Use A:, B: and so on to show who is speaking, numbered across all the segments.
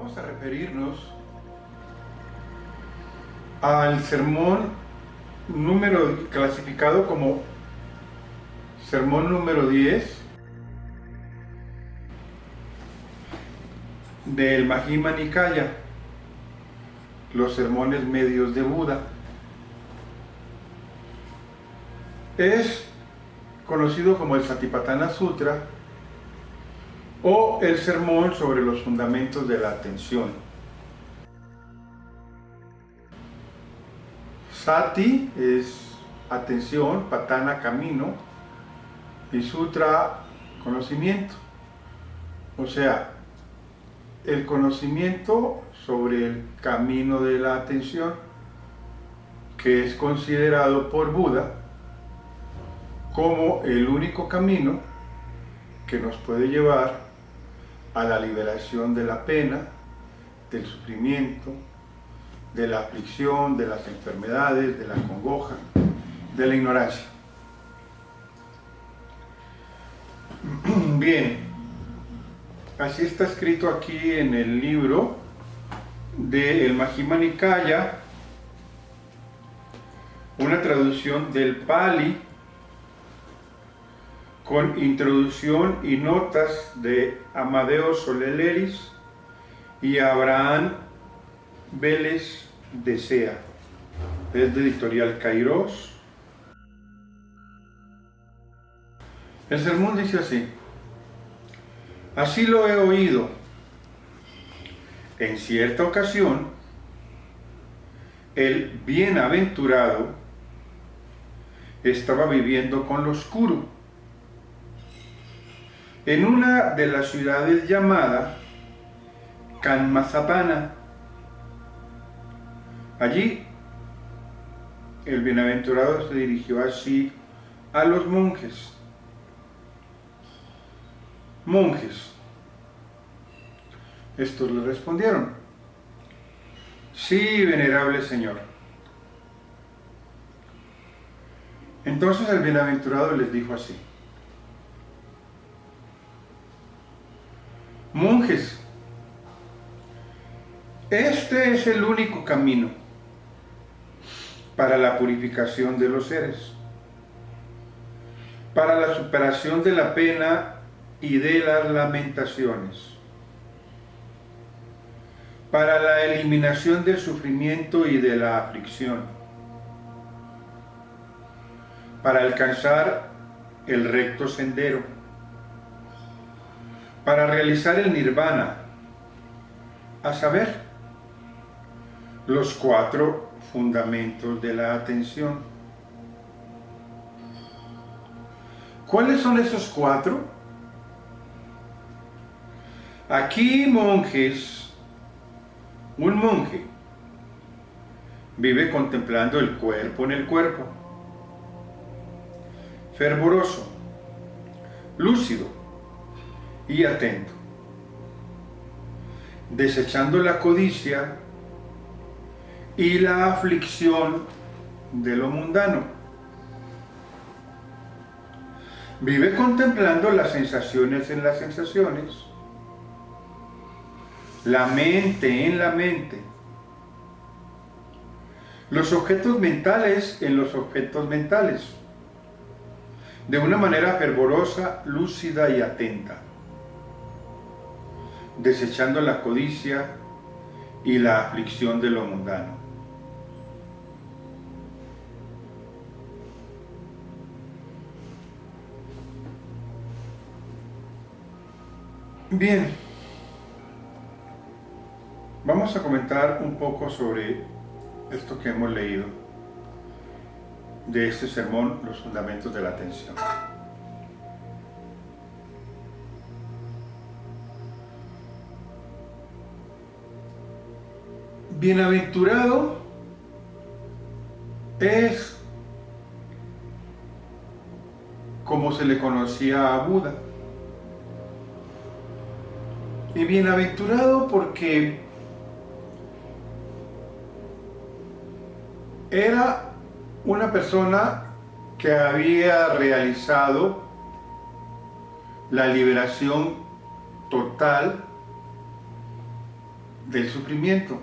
A: vamos a referirnos al sermón clasificado como sermón número 10 del Majjhima Nikaya, los sermones medios de Buda. Es conocido como el Satipatthana Sutra o el sermón sobre los fundamentos de la atención. Sati es atención, Patana camino y Sutra conocimiento. O sea, el conocimiento sobre el camino de la atención, que es considerado por Buda como el único camino que nos puede llevar a la liberación de la pena, del sufrimiento, de la aflicción, de las enfermedades, de la congoja, de la ignorancia. Bien, así está escrito aquí en el libro del Majjhima Nikaya, una traducción del Pali con introducción y notas de Amadeo Soleleris y Abraham Vélez de Sea. Es de Editorial Kairos. El sermón dice así: así lo he oído. En cierta ocasión, el bienaventurado estaba viviendo con los Kuru en una de las ciudades llamada Kanmasapana. Allí, el bienaventurado se dirigió así a los monjes. Monjes. Estos le respondieron: sí, venerable señor. Entonces el bienaventurado les dijo así: monjes, este es el único camino para la purificación de los seres, para la superación de la pena y de las lamentaciones, para la eliminación del sufrimiento y de la aflicción, para alcanzar el recto sendero, para realizar el nirvana, a saber, los 4 fundamentos de la atención. ¿Cuáles son esos 4? Aquí, monjes, un monje vive contemplando el cuerpo en el cuerpo, fervoroso, lúcido y atento, desechando la codicia y la aflicción de lo mundano. Vive contemplando las sensaciones en las sensaciones, la mente en la mente, los objetos mentales en los objetos mentales, de una manera fervorosa, lúcida y atenta, desechando la codicia y la aflicción de lo mundano. Bien, vamos a comentar un poco sobre esto que hemos leído de este sermón, los fundamentos de la atención. Bienaventurado es como se le conocía a Buda. Y bienaventurado porque era una persona que había realizado la liberación total del sufrimiento,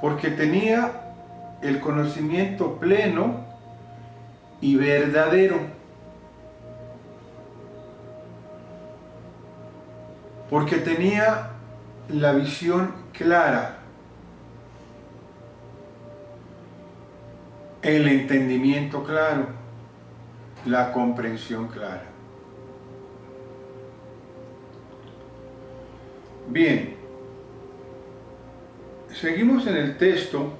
A: porque tenía el conocimiento pleno y verdadero, porque tenía la visión clara, el entendimiento claro, la comprensión clara. Bien, seguimos en el texto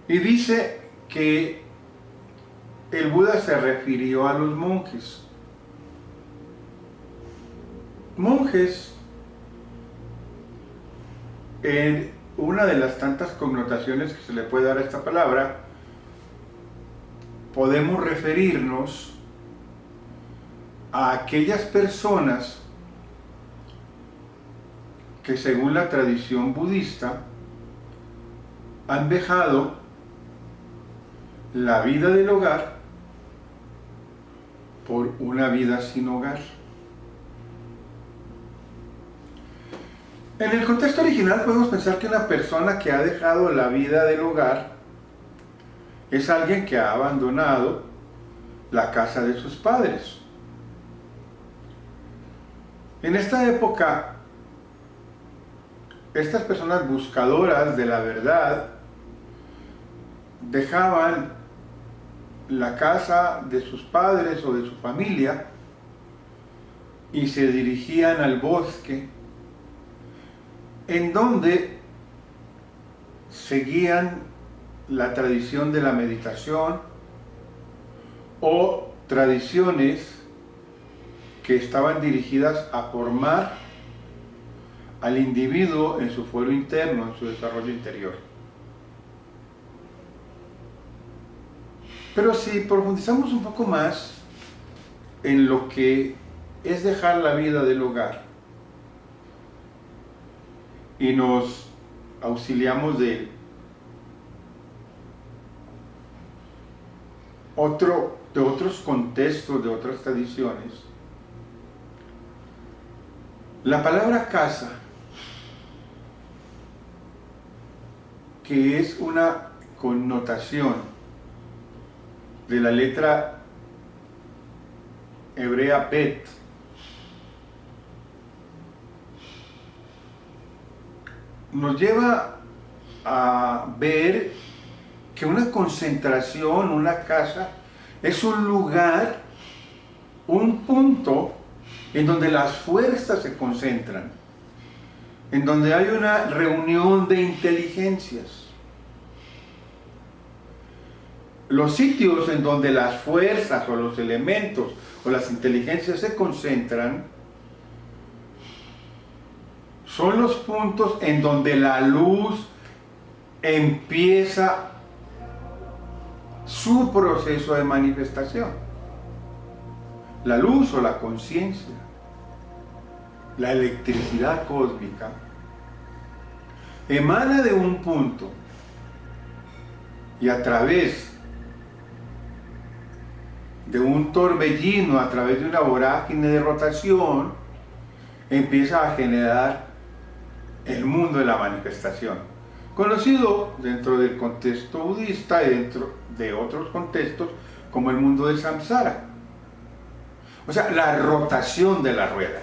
A: y dice que el Buda se refirió a los monjes. Monjes, en una de las tantas connotaciones que se le puede dar a esta palabra, podemos referirnos a aquellas personas que según la tradición budista han dejado la vida del hogar por una vida sin hogar. En el contexto original podemos pensar que una persona que ha dejado la vida del hogar es alguien que ha abandonado la casa de sus padres. En esta época, estas personas buscadoras de la verdad dejaban la casa de sus padres o de su familia y se dirigían al bosque, en donde seguían la tradición de la meditación o tradiciones que estaban dirigidas a formar al individuo en su fuero interno, en su desarrollo interior. Pero si profundizamos un poco más en lo que es dejar la vida del hogar y nos auxiliamos de otros contextos, de otras tradiciones, la palabra casa, que es una connotación de la letra hebrea Bet, nos lleva a ver que una concentración, una casa, es un lugar, un punto en donde las fuerzas se concentran, en donde hay una reunión de inteligencias. Los sitios en donde las fuerzas o los elementos o las inteligencias se concentran son los puntos en donde la luz empieza su proceso de manifestación. La luz o la conciencia, la electricidad cósmica, emana de un punto y a través de un torbellino, a través de una vorágine de rotación, empieza a generar el mundo de la manifestación, conocido dentro del contexto budista y dentro de otros contextos como el mundo del samsara. O sea, la rotación de la rueda,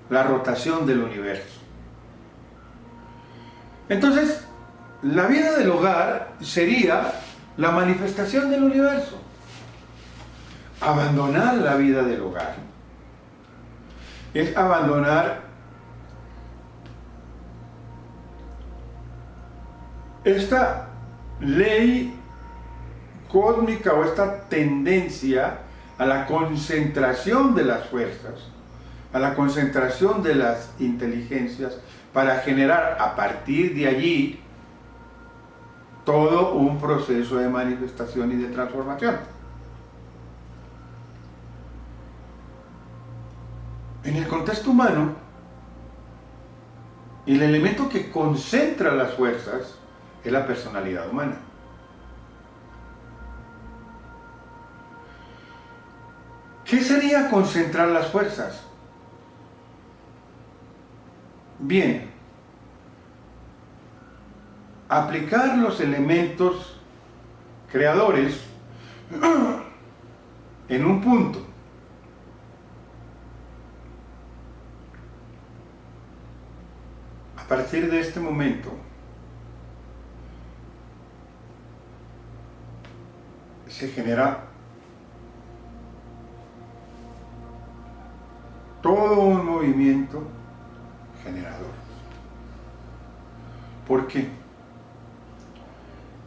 A: la rotación del universo. Entonces, la vida del hogar sería la manifestación del universo. Abandonar la vida del hogar es abandonar esta ley cósmica o esta tendencia a la concentración de las fuerzas, a la concentración de las inteligencias para generar a partir de allí todo un proceso de manifestación y de transformación. En el contexto humano, el elemento que concentra las fuerzas es la personalidad humana. ¿Qué sería concentrar las fuerzas? Bien, aplicar los elementos creadores en un punto. A partir de este momento, se genera todo un movimiento generador. ¿Por qué?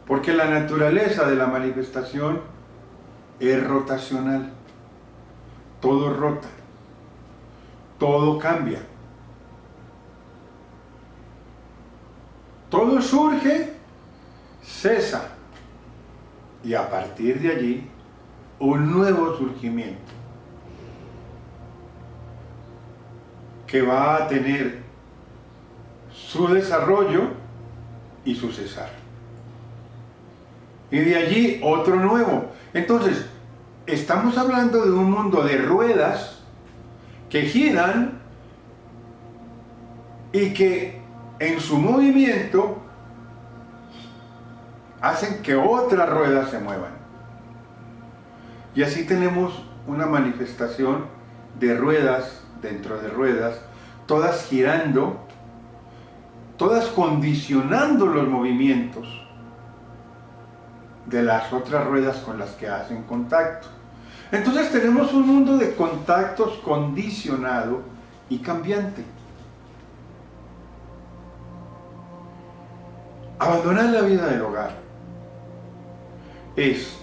A: Porque la naturaleza de la manifestación es rotacional. Todo rota, todo cambia. Todo surge, cesa, y a partir de allí, un nuevo surgimiento que va a tener su desarrollo y su cesar. Y de allí otro nuevo. Entonces, estamos hablando de un mundo de ruedas que giran y que en su movimiento hacen que otras ruedas se muevan. Y así tenemos una manifestación de ruedas dentro de ruedas, todas girando, todas condicionando los movimientos de las otras ruedas con las que hacen contacto. Entonces tenemos un mundo de contactos condicionado y cambiante. Abandonar la vida del hogar es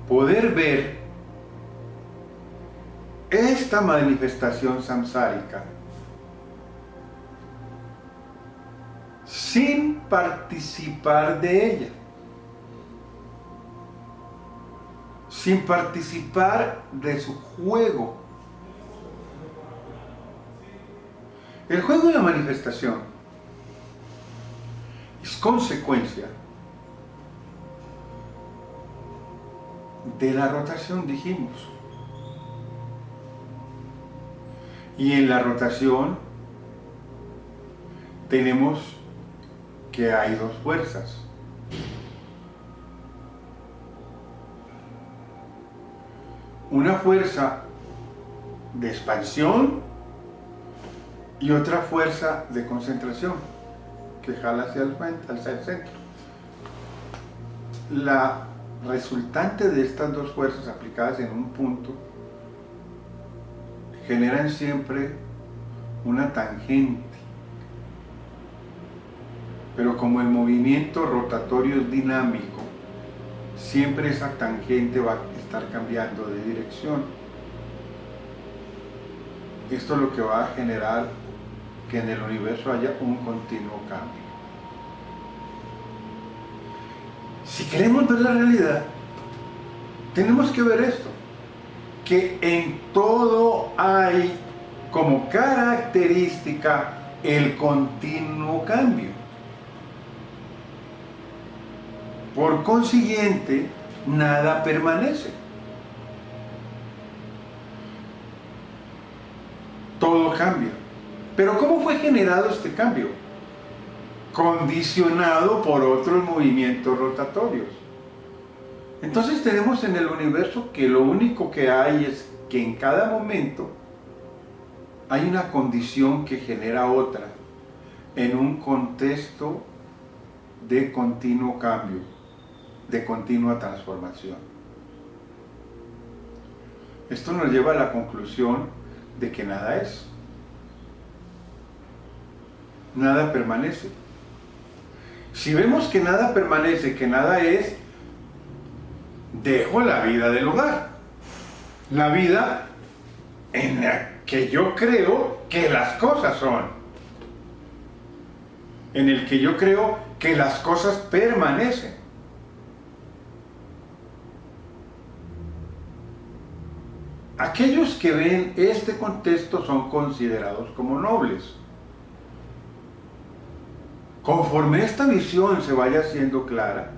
A: poder ver esta manifestación samsárica sin participar de ella, sin participar de su juego. El juego de la manifestación es consecuencia de la rotación, dijimos. Y en la rotación tenemos que hay dos fuerzas. Una fuerza de expansión y otra fuerza de concentración que jala hacia el centro. La resultante de estas dos fuerzas aplicadas en un punto generan siempre una tangente, pero como el movimiento rotatorio es dinámico, siempre esa tangente va a estar cambiando de dirección. Esto es lo que va a generar que en el universo haya un continuo cambio. Si queremos ver la realidad, tenemos que ver esto, que en todo hay como característica el continuo cambio. Por consiguiente, nada permanece. Todo cambia. Pero ¿cómo fue generado este cambio? Condicionado por otros movimientos rotatorios. Entonces tenemos en el universo que lo único que hay es que en cada momento hay una condición que genera otra en un contexto de continuo cambio, de continua transformación. Esto nos lleva a la conclusión de que nada es. Nada permanece. Si vemos que nada permanece, que nada es, dejo la vida del hogar. La vida en la que yo creo que las cosas son. En el que yo creo que las cosas permanecen. Aquellos que ven este contexto son considerados como nobles. Conforme esta visión se vaya haciendo clara,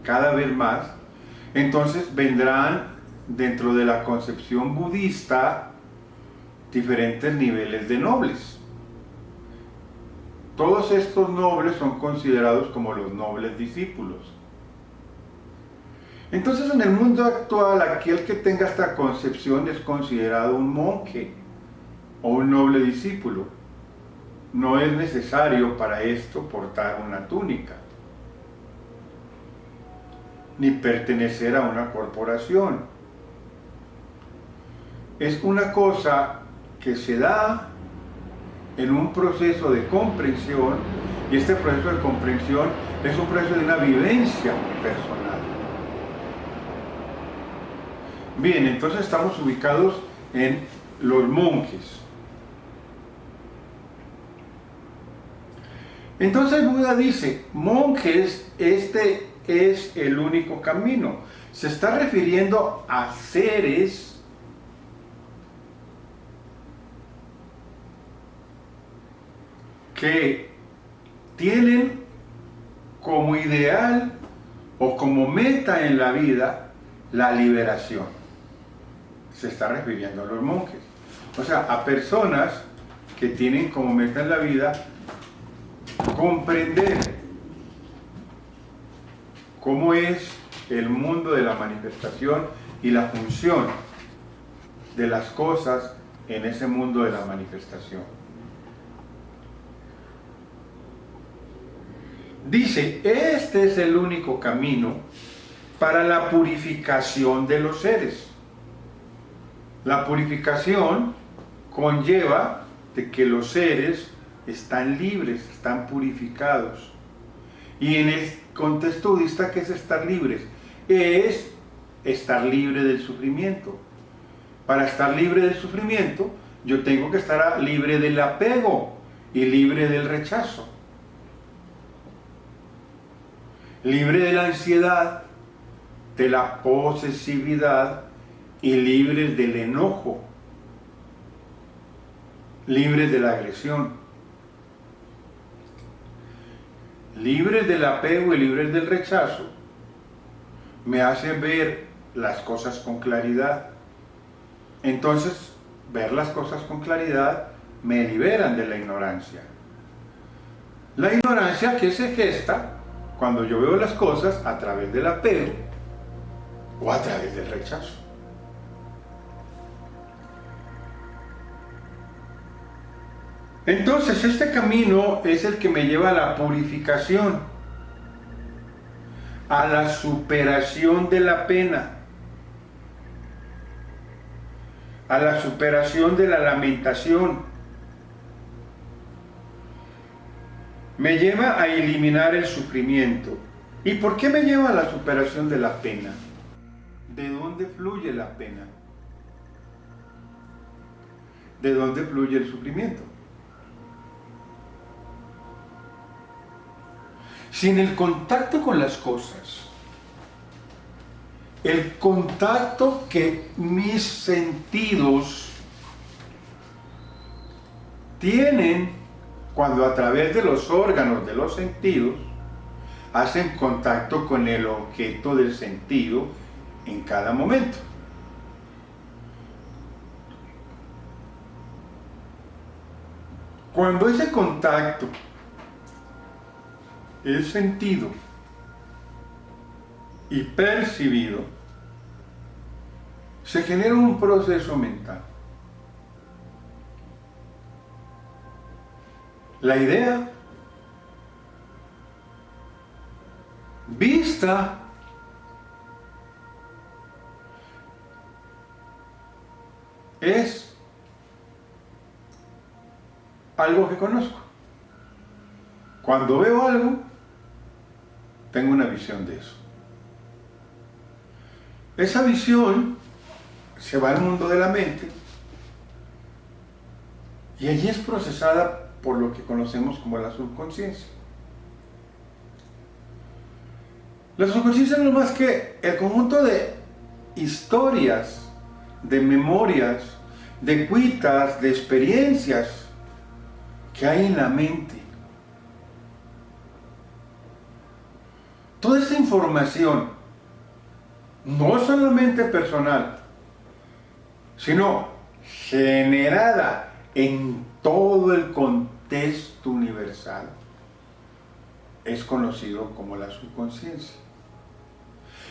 A: cada vez más, Entonces vendrán dentro de la concepción budista diferentes niveles de nobles. Todos estos nobles son considerados como los nobles discípulos. Entonces, en el mundo actual, aquel que tenga esta concepción es considerado un monje o un noble discípulo. No es necesario para esto portar una túnica, ni pertenecer a una corporación. Es una cosa que se da en un proceso de comprensión, y este proceso de comprensión es un proceso de una vivencia personal. Bien, entonces estamos ubicados en los monjes. Entonces Buda dice, monjes, este es el único camino. Se está refiriendo a seres que tienen como ideal o como meta en la vida la liberación. Se está refiriendo a los monjes. O sea, a personas que tienen como meta en la vida comprender cómo es el mundo de la manifestación y la función de las cosas en ese mundo de la manifestación. Dice, este es el único camino para la purificación de los seres. La purificación conlleva de que los seres están libres, están purificados. Y en el contexto budista, ¿qué es estar libres? Es estar libre del sufrimiento. Para estar libre del sufrimiento, yo tengo que estar libre del apego y libre del rechazo. Libre de la ansiedad, de la posesividad y libre del enojo. Libre de la agresión. Libres del apego y libres del rechazo, me hacen ver las cosas con claridad. Entonces, ver las cosas con claridad me liberan de la ignorancia. La ignorancia que se gesta cuando yo veo las cosas a través del apego o a través del rechazo. Entonces, este camino es el que me lleva a la purificación, a la superación de la pena, a la superación de la lamentación. Me lleva a eliminar el sufrimiento. ¿Y por qué me lleva a la superación de la pena? ¿De dónde fluye la pena? ¿De dónde fluye el sufrimiento? Sin el contacto con las cosas, el contacto que mis sentidos tienen cuando a través de los órganos de los sentidos hacen contacto con el objeto del sentido en cada momento. Cuando ese contacto es sentido y percibido, se genera un proceso mental. La idea vista es algo que conozco. Cuando veo algo, tengo una visión de eso. Esa visión se va al mundo de la mente y allí es procesada por lo que conocemos como la subconsciencia. La subconsciencia no es más que el conjunto de historias, de memorias, de cuitas, de experiencias que hay en la mente. Toda esta información no solamente personal, sino generada en todo el contexto universal, es conocido como la subconsciencia.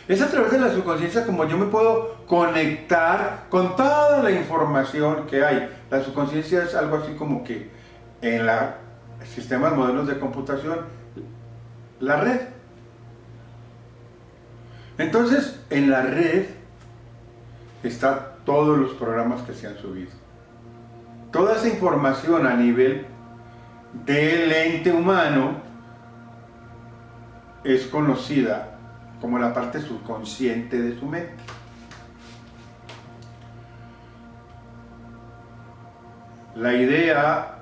A: Es a través de la subconsciencia como yo me puedo conectar con toda la información que hay. La subconsciencia es algo así como que en los sistemas modernos de computación, la red. Entonces, en la red están todos los programas que se han subido. Toda esa información a nivel del ente humano es conocida como la parte subconsciente de su mente. La idea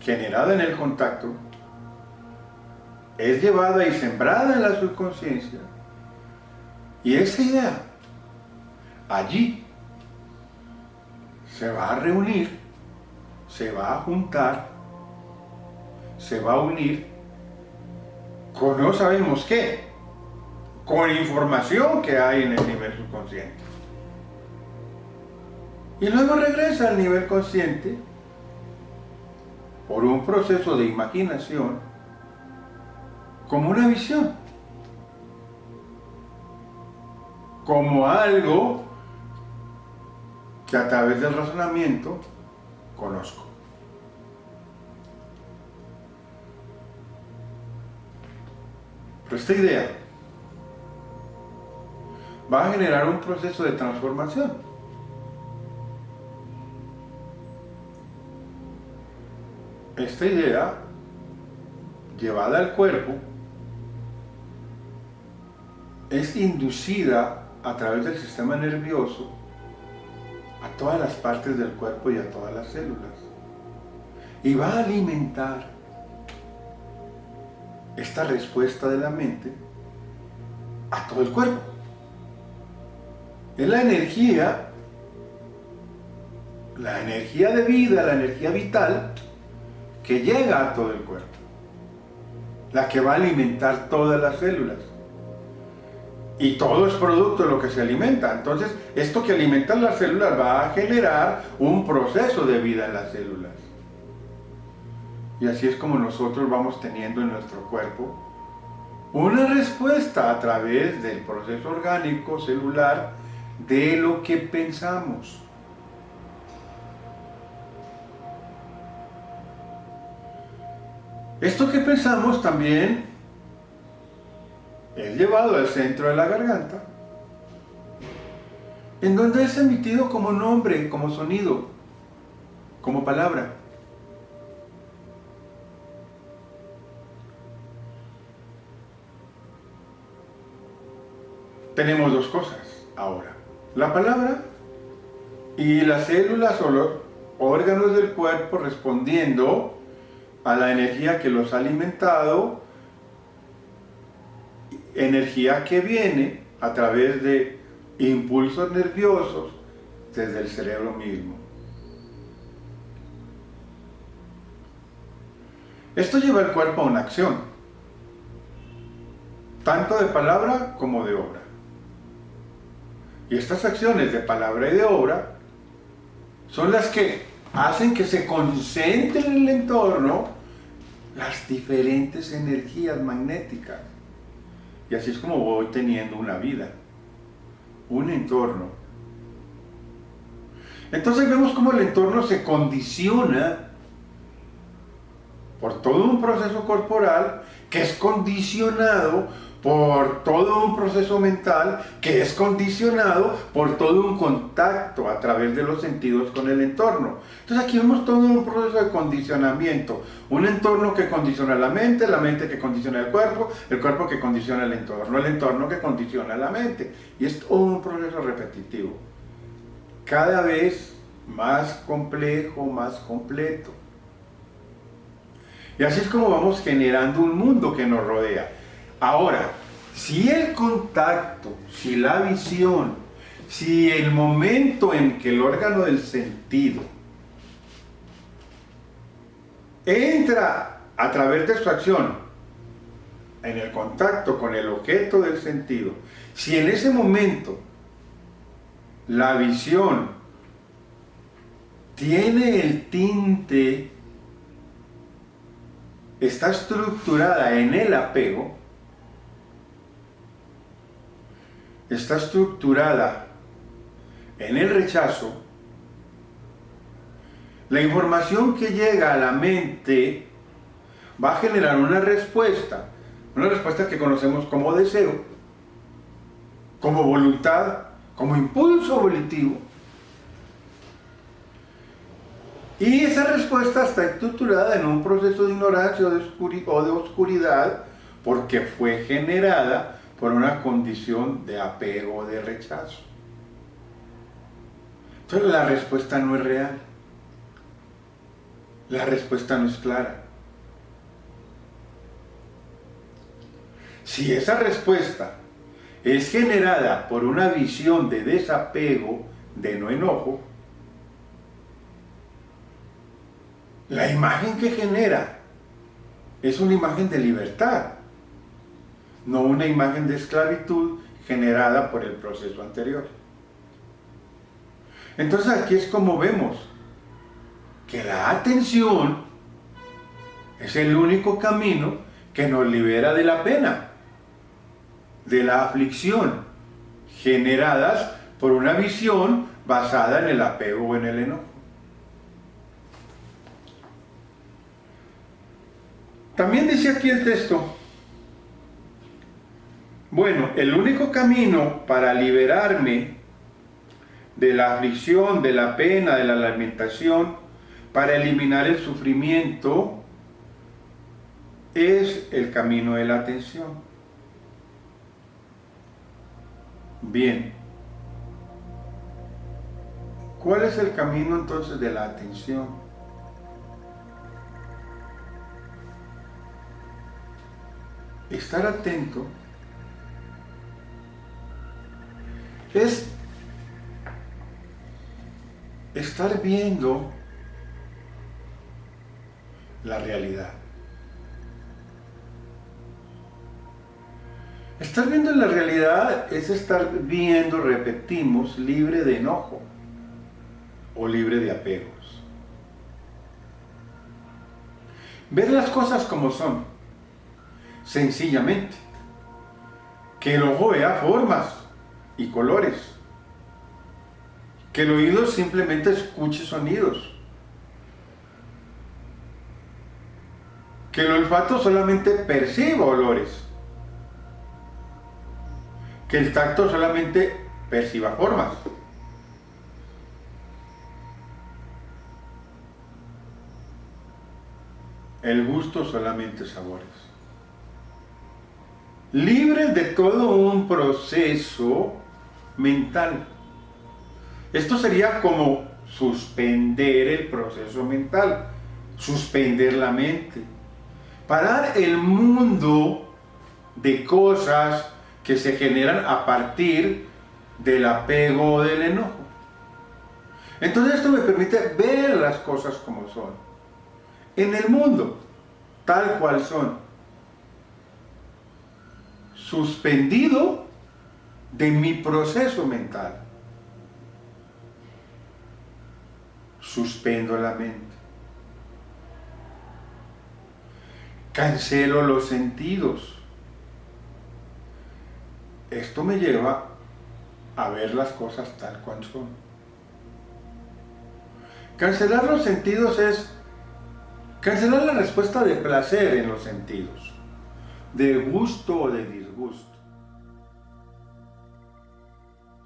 A: generada en el contacto es llevada y sembrada en la subconsciencia, y esa idea allí se va a reunir, se va a juntar, se va a unir con no sabemos qué, con información que hay en el nivel subconsciente. Y luego regresa al nivel consciente por un proceso de imaginación como una visión, como algo que a través del razonamiento conozco. Pero esta idea va a generar un proceso de transformación. Esta idea, llevada al cuerpo, es inducida a través del sistema nervioso a todas las partes del cuerpo y a todas las células. Y va a alimentar esta respuesta de la mente a todo el cuerpo. Es la energía de vida, la energía vital que llega a todo el cuerpo, la que va a alimentar todas las células. Y todo es producto de lo que se alimenta. Entonces, esto que alimenta las células va a generar un proceso de vida en las células. Y así es como nosotros vamos teniendo en nuestro cuerpo una respuesta a través del proceso orgánico celular de lo que pensamos. Esto que pensamos también es llevado al centro de la garganta, en donde es emitido como nombre, como sonido, como palabra. Tenemos dos cosas ahora: la palabra y las células o los órganos del cuerpo respondiendo a la energía que los ha alimentado, energía que viene a través de impulsos nerviosos desde el cerebro mismo. Esto lleva al cuerpo a una acción, tanto de palabra como de obra. Y estas acciones de palabra y de obra son las que hacen que se concentren en el entorno las diferentes energías magnéticas. Y así es como voy teniendo una vida, un entorno. Entonces vemos cómo el entorno se condiciona por todo un proceso corporal que es condicionado por todo un proceso mental que es condicionado por todo un contacto a través de los sentidos con el entorno. Entonces aquí vemos todo un proceso de condicionamiento, un entorno que condiciona la mente que condiciona el cuerpo que condiciona el entorno que condiciona la mente, y es todo un proceso repetitivo, cada vez más complejo, más completo. Y así es como vamos generando un mundo que nos rodea. Ahora, si el contacto, si la visión, si el momento en que el órgano del sentido entra a través de su acción en el contacto con el objeto del sentido, si en ese momento la visión tiene el tinte, está estructurada en el apego, está estructurada en el rechazo, la información que llega a la mente va a generar una respuesta que conocemos como deseo, como voluntad, como impulso volitivo. Y esa respuesta está estructurada en un proceso de ignorancia o de oscuridad porque fue generada por una condición de apego o de rechazo. Entonces la respuesta no es real. La respuesta no es clara. Si esa respuesta es generada por una visión de desapego, de no enojo, la imagen que genera es una imagen de libertad, no una imagen de esclavitud generada por el proceso anterior. Entonces aquí es como vemos que la atención es el único camino que nos libera de la pena, de la aflicción, generadas por una visión basada en el apego o en el enojo. También dice aquí el texto, bueno, el único camino para liberarme de la aflicción, de la pena, de la lamentación, para eliminar el sufrimiento, es el camino de la atención. Bien, ¿cuál es el camino entonces de la atención? Estar atento es estar viendo la realidad. Estar viendo la realidad es estar viendo, repetimos, libre de enojo o libre de apegos. Ver las cosas como son, sencillamente. Que el ojo vea formas y colores. Que el oído simplemente escuche sonidos. Que el olfato solamente perciba olores. Que el tacto solamente perciba formas. El gusto solamente sabores. Libres de todo un proceso mental. Esto sería como suspender el proceso mental, suspender la mente, parar el mundo de cosas que se generan a partir del apego o del enojo. Entonces esto me permite ver las cosas como son, en el mundo, tal cual son, suspendido de mi proceso mental. Suspendo la mente. Cancelo los sentidos. Esto me lleva a ver las cosas tal cual son. Cancelar los sentidos es cancelar la respuesta de placer en los sentidos, de gusto o de disgusto.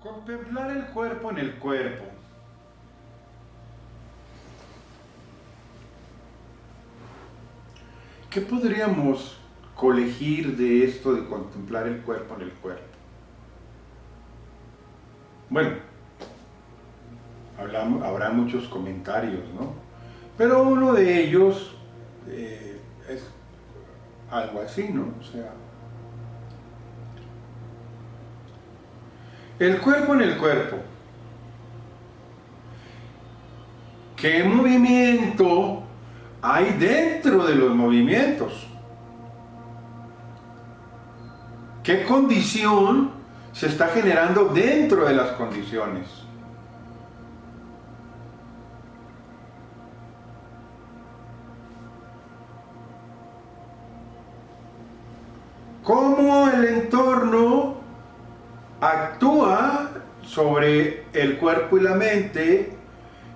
A: Contemplar el cuerpo en el cuerpo. ¿Qué podríamos colegir de esto de contemplar el cuerpo en el cuerpo? Bueno, habrá muchos comentarios, ¿no? Pero uno de ellos es algo así, ¿no? O sea, el cuerpo en el cuerpo. ¿Qué movimiento hay dentro de los movimientos? ¿Qué condición se está generando dentro de las condiciones? ¿Cómo el entorno actúa sobre el cuerpo y la mente?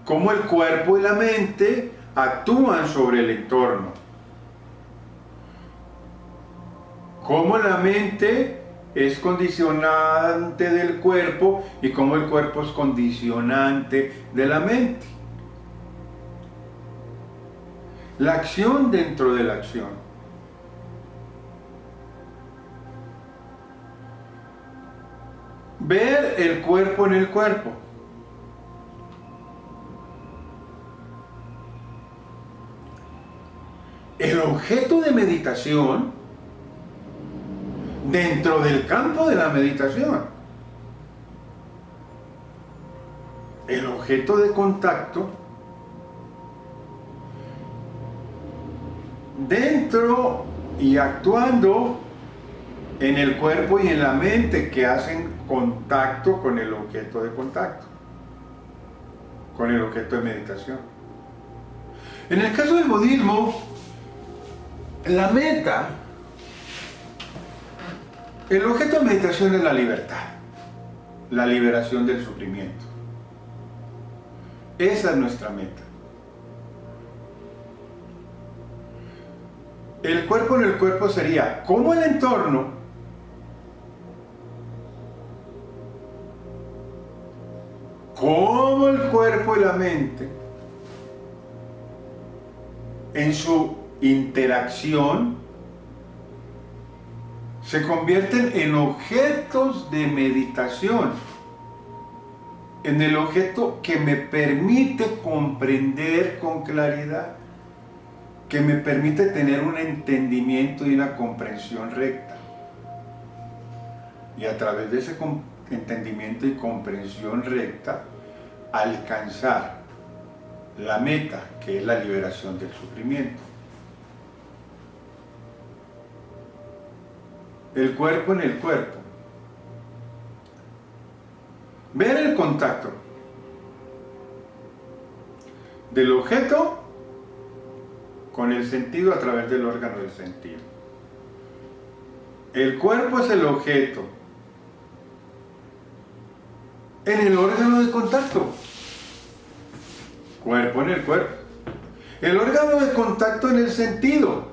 A: ¿Cómo el cuerpo y la mente actúan sobre el entorno? ¿Cómo la mente es condicionante del cuerpo y cómo el cuerpo es condicionante de la mente? La acción dentro de la acción. Ver el cuerpo en el cuerpo. El objeto de meditación dentro del campo de la meditación. El objeto de contacto dentro y actuando en el cuerpo y en la mente que hacen contacto con el objeto de contacto, con el objeto de meditación. En el caso del budismo, la meta, el objeto de meditación es la libertad, la liberación del sufrimiento. Esa es nuestra meta. El cuerpo en el cuerpo sería cómo el entorno cómo el cuerpo y la mente en su interacción se convierten en objetos de meditación, en el objeto que me permite comprender con claridad, que me permite tener un entendimiento y una comprensión recta. Y a través de ese entendimiento y comprensión recta, alcanzar la meta, que es la liberación del sufrimiento. El cuerpo en el cuerpo. Ver el contacto del objeto con el sentido a través del órgano del sentido. El cuerpo es el objeto en el órgano de contacto. Cuerpo en el cuerpo. El órgano de contacto en el sentido.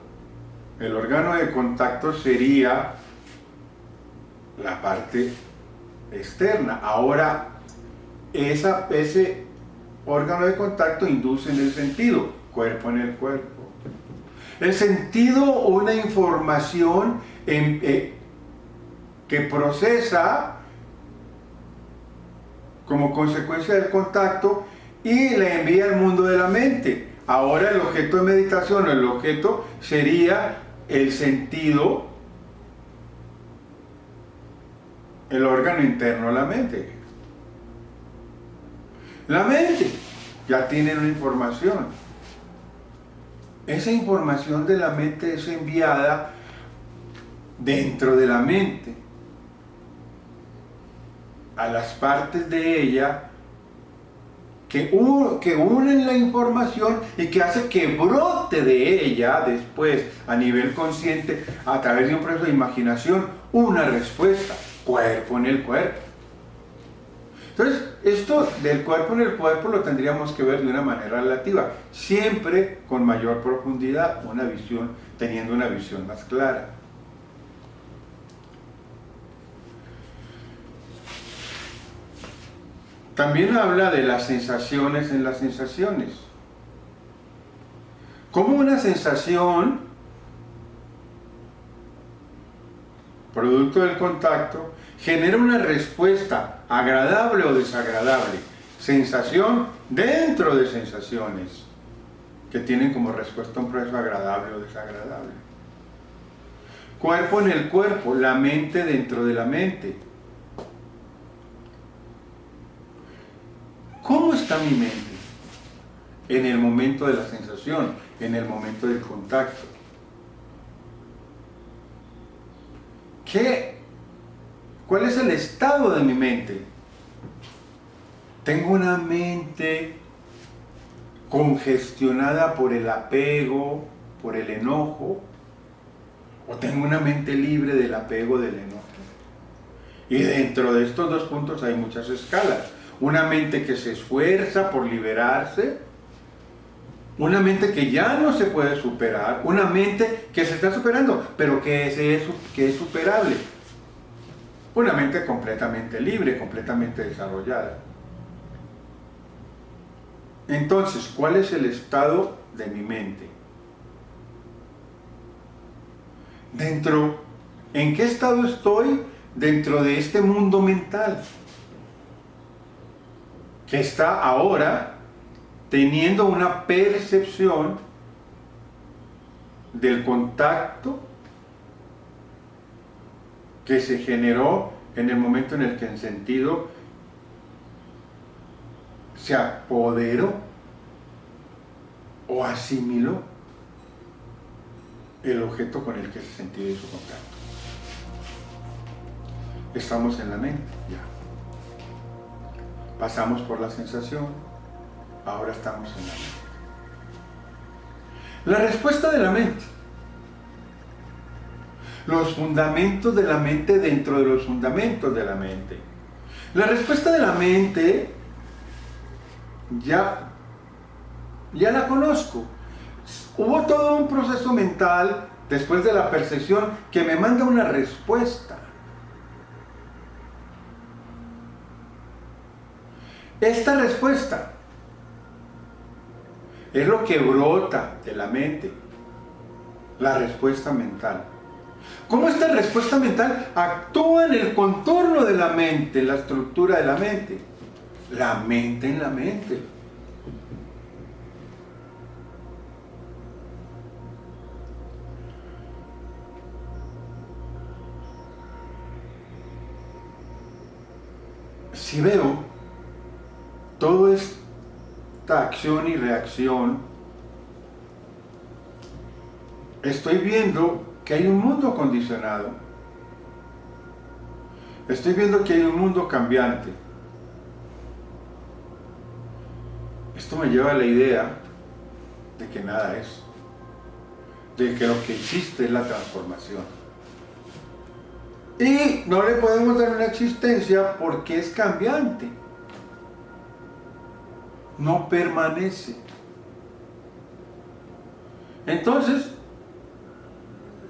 A: El órgano de contacto sería la parte externa. Ahora, ese órgano de contacto induce en el sentido. Cuerpo en el cuerpo. El sentido, una información que procesa como consecuencia del contacto y la envía al mundo de la mente. Ahora el objeto de meditación, el objeto sería el sentido, el órgano interno de la mente. La mente ya tiene una información. Esa información de la mente es enviada dentro de la mente a las partes de ella que unen la información y que hace que brote de ella después a nivel consciente a través de un proceso de imaginación una respuesta, cuerpo en el cuerpo. Entonces, esto del cuerpo en el cuerpo lo tendríamos que ver de una manera relativa, siempre con mayor profundidad, teniendo una visión más clara. También habla de las sensaciones en las sensaciones. Como una sensación, producto del contacto, genera una respuesta agradable o desagradable. Sensación dentro de sensaciones que tienen como respuesta un proceso agradable o desagradable. Cuerpo en el cuerpo, la mente dentro de la mente. ¿Cómo está mi mente en el momento de la sensación, en el momento del contacto? ¿Qué ¿Cuál es el estado de mi mente? Tengo una mente congestionada por el apego, por el enojo, o tengo una mente libre del apego, del enojo. Y dentro de estos dos puntos hay muchas escalas. Una mente que se esfuerza por liberarse, una mente que ya no se puede superar, una mente que se está superando, pero que es superable. Una mente completamente libre, completamente desarrollada. Entonces, ¿cuál es el estado de mi mente? ¿En qué estado estoy dentro de este mundo mental? Que está ahora teniendo una percepción del contacto que se generó en el momento en el que el sentido se apoderó o asimiló el objeto con el que ese sentido hizo contacto. Estamos en la mente, ya. Pasamos por la sensación, ahora estamos en la mente. La respuesta de la mente. Los fundamentos de la mente dentro de los fundamentos de la mente. La respuesta de la mente ya la conozco. Hubo todo un proceso mental después de la percepción que me manda una respuesta. Esta respuesta es lo que brota de la mente, la respuesta mental. ¿Cómo esta respuesta mental actúa en el contorno de la mente, la estructura de la mente? La mente en la mente. Si veo toda esta acción y reacción, estoy viendo que hay un mundo condicionado. Estoy viendo que hay un mundo cambiante. Esto me lleva a la idea de que nada es, de que lo que existe es la transformación. Y no le podemos dar una existencia porque es cambiante. No permanece. Entonces,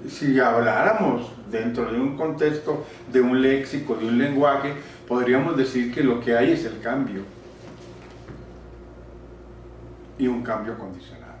A: si habláramos dentro de un contexto, de un léxico, de un lenguaje, podríamos decir que lo que hay es el cambio. Y un cambio condicionado.